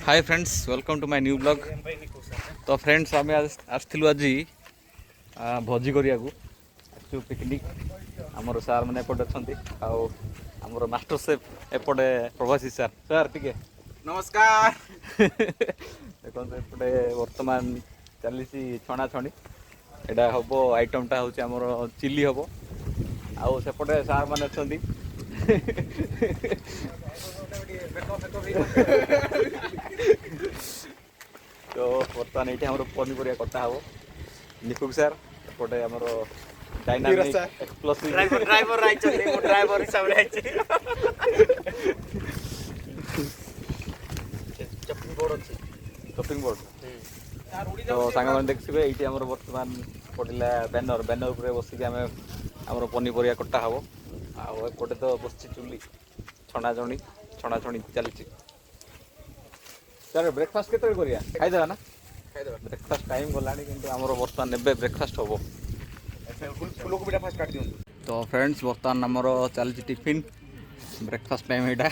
Hi friends, welcome to my new blog. तो friends आम आसलु आज भोजी करिया पिकनिक। आमर सार मैंने एपटे अच्छा आमर मास्टर सेफ एपटे प्रभासी सार सार टे नमस्कार। देखो एपटे बर्तमान चली छणाछणी एटा हम आइटमटा हूँ आमर चिली हम आउ सेपटे सार मैंने अच्छा तो बर्तमान ये आम पनीपरिया कटा हम निकुल सार एपटे आमर डायनामिक एक्सप्लोसिव ड्राइवर हिसाब रे चॉपिंग बोर्ड तो सांग मैंने देखिए ये आम बर्तमान पड़ा बैनर बैनर पर बसिक आम आम पनीपरिया कटा हम आउटे तो बस चुली छणाछणी छणाछणी चलती सर ब्रेकफास्ट केत खाईदेवा ना ब्रेकफास्ट टाइम गला कि आम बर्तमान एवं ब्रेकफास्ट हम तो फ्रेंड्स बर्तमान आमर चलती टिफिन ब्रेकफास्ट टाइम यहाँ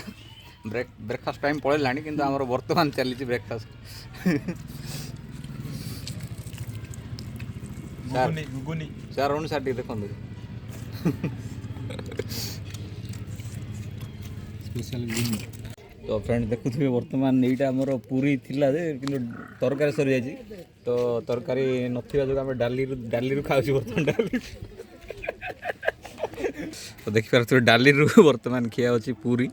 ब्रेकफास्ट टाइम पड़ेगा कि आमर बर्तमान चली ब्रेकफास्ट सार अनु सार देखो तो फ्रेंड देखुए बर्तमान यहाँ आमर पूरी थिला जे कि तरकारी सरी जाइए तो तरकारी नथिबा जो आम डाली डाली खाऊ बर्तमान डाली तो देखिए डाली बर्तमान खिया अच्छी पूरी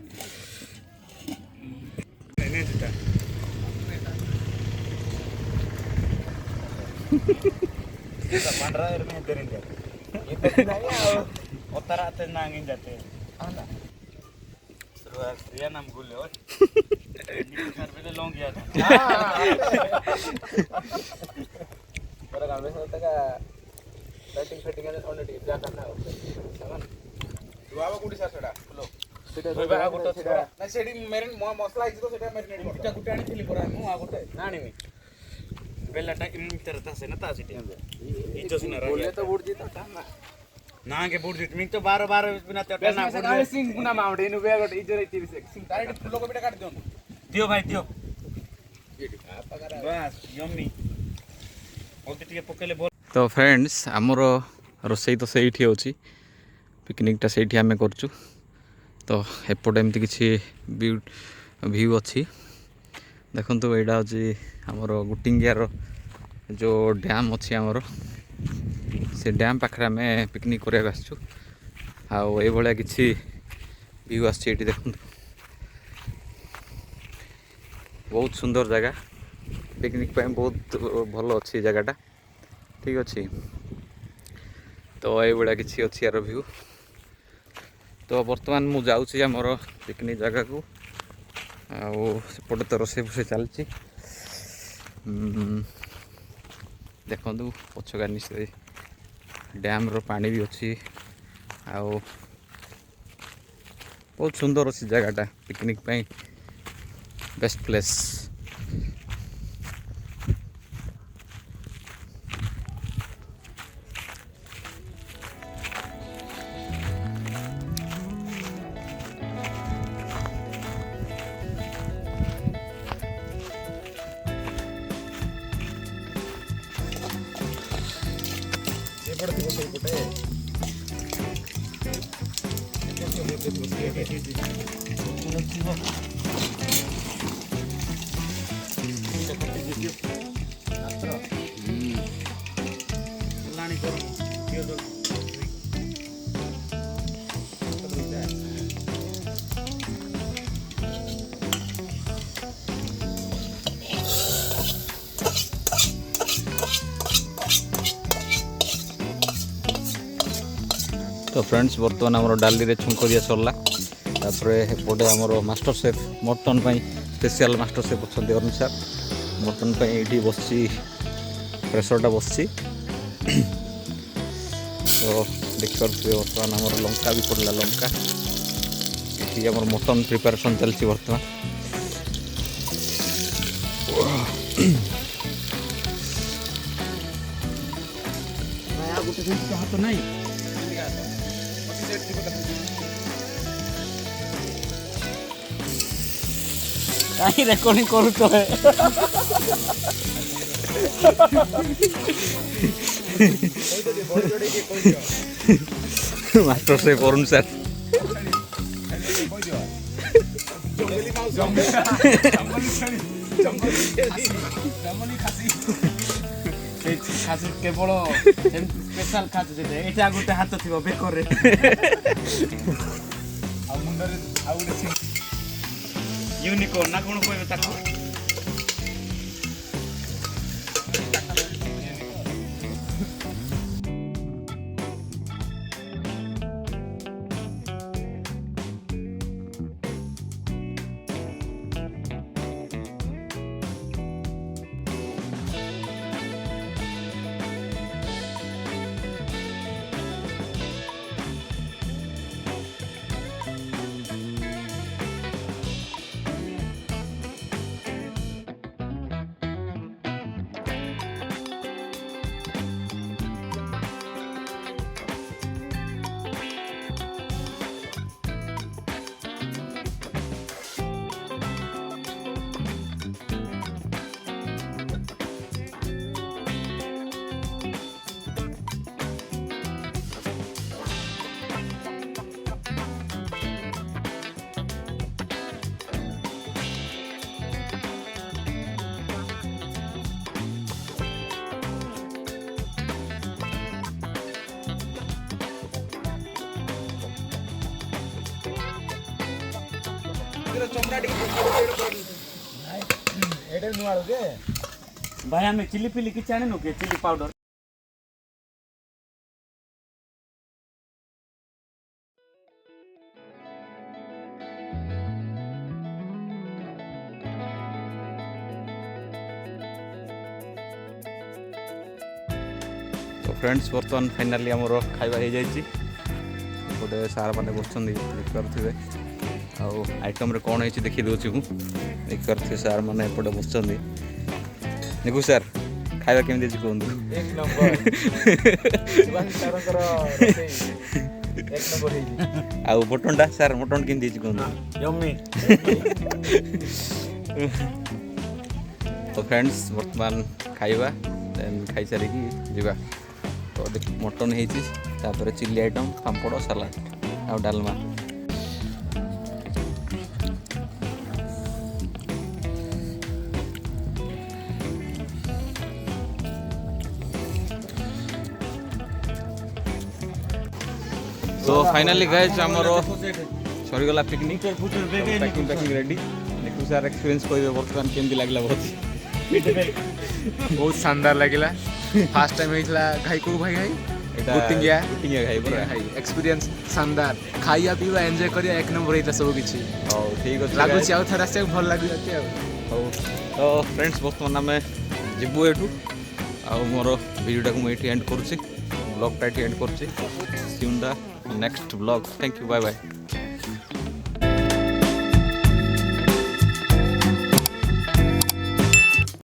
नाम भूले लॉन्ग गया नांगे बुड़ जित मिंग तो 12 बिना चटा ना बुड़ सिंग गुना मावडे नु बेगट इजर 30 सिंग डायरेक्ट फुलो को बेटा काट दियो भाई दियो बस यम्मी ओके टिके पकेले बोल। तो फ्रेंड्स आमर रोसई तो सही होची पिकनिकटा सही आम करचु तो एपटे एमती किसी व्यू अच्छी देखो यहाँ हूँ आमर गुटिंगियार जो डैम अच्छी आमर से डैम पाखे आम पिकनिक करने आसचु आया किसी व्यू आसी देखो बहुत सुंदर जगह पिकनिक बहुत भल अच्छी जगहटा ठीक अच्छे तो ये किसी अच्छी यार व्यू तो बर्तमान मु जाऊँगी आमर पिकनिक जगह को आउटे तो रोसे फोसे चलती देखु पछका निश्चय डैम रो पानी भी अच्छी आउ बहुत सुंदर अच्छी जगहटा पिकनिक बेस्ट प्लेस। तो फ्रेंड्स बर्तमान आमर डाली रे छुंक दिया सरला एपटे आमर master chef mutton special master chef अच्छा अरुण सार मटन ये बस प्रेसरटा बस तो देखिए बर्तमान आमर लंका भी पड़ा लंका ये आमर मटन प्रिपेरेसन चलती बर्तमान हाथ नहीं କାହିଁ ରେକର୍ଡିଂ କରୁଛ ମାଷ୍ଟର ସେ କରୁନ୍ ସାର୍ କେବଳ ସ୍ପେଶାଲ ଖାଦ୍ୟ ସେଟା ଏଇଟା ଗୋଟେ ହାତ ଥିବ ବେକରେ ଆଉ ମୁଣ୍ଡରେ ଆଉ ଗୋଟେ ୟୁନିକର୍ନ ନା କ'ଣ କହିବେ ତାକୁ ଭାଇ ଆମେ ଚିଲି ଫିଲି କିଛି ଆଣିନୁ କି ଚିଲି ପାଉଡର तो फ्रेंड्स बर्तमान फाइनाली आमर खाଇବା ହେଇଯାଇଛି गोटे सार मैंने बसुँच देखिपे आउ आइटम रे कौन है देखी दूसरी मुझे देखिपे सार मैंने एपटे बसुँच निकू सार खाଇବା केमती कहतु एक नंबर आउ मटनटा सार मटन केमती कहतु यम्मी तो फ्रेंड्स बर्तमान खाଇବା देन खाई सारिकी जीवा तो देख मटन होपर चिली आइटम पापड़ सालाड आउ डालमा तो फाइनली गाइस आमर सरीगला पिकनिक पैकिंग रेडी देखू सार एक्सपीरियंस कहबे बर्तमान केमती लागला बहुत बहुत शानदार लगिला फास्ट टाइम होइतला घाई को भाई घाई गुटिंगिया खाई पूरा एक्सपीरियंस शानदार खाइया पीवा एंजॉय करिया एक नंबर होइता सब किछि हो ठीक अछि लागु छी आउ थरा से भल लागु जाते हो तो फ्रेंड्स बर्तमान आमे जिबु एठू आ मोर वीडियोटा को एठी एंड करूची ब्लॉग टाइट एंड करूची see you in the next blog thank you bye bye